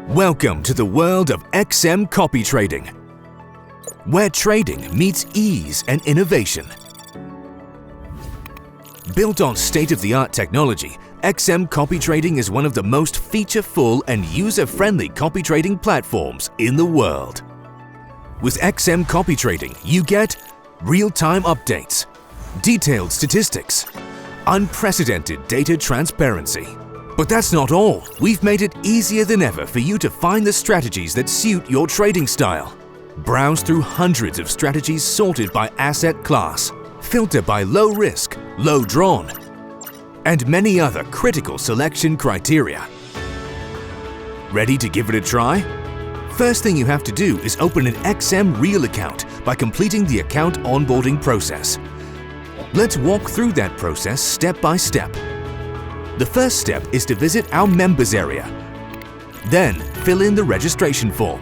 Welcome to the world of XM copy trading, where trading meets ease and innovation. Built on state-of-the-art technology, XM copy trading is one of the most feature-full and user-friendly copy trading platforms in the world. With XM copy trading, you get real-time updates, detailed statistics, unprecedented data transparency. But that's not all. We've made it easier than ever for you to find the strategies that suit your trading style. Browse through hundreds of strategies sorted by asset class, filter by low risk, low drawn, and many other critical selection criteria. Ready to give it a try? First thing you have to do is open an XM Real account by completing the account onboarding process. Let's walk through that process step by step. The first step is to visit our members area. Then, fill in the registration form.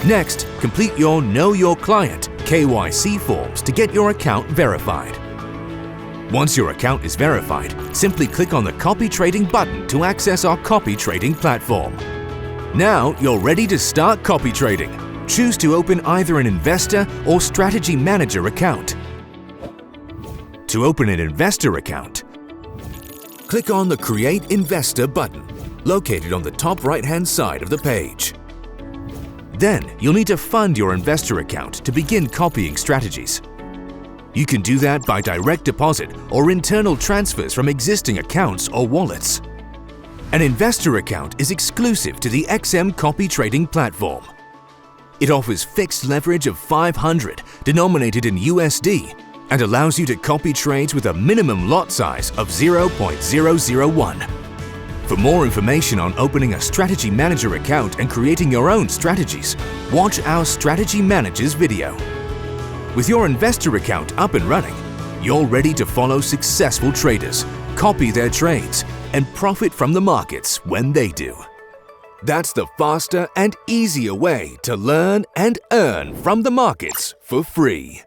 Next, complete your Know Your Client (KYC) forms to get your account verified. Once your account is verified, simply click on the Copy Trading button to access our copy trading platform. Now you're ready to start copy trading. Choose to open either an investor or strategy manager account. To open an investor account, click on the Create Investor button, located on the top right-hand side of the page. Then, you'll need to fund your investor account to begin copying strategies. You can do that by direct deposit or internal transfers from existing accounts or wallets. An investor account is exclusive to the XM copy trading platform. It offers fixed leverage of 500 denominated in USD and allows you to copy trades with a minimum lot size of 0.001. For more information on opening a Strategy Manager account and creating your own strategies, watch our Strategy Managers video. With your investor account up and running, you're ready to follow successful traders, copy their trades, and profit from the markets when they do. That's the faster and easier way to learn and earn from the markets for free.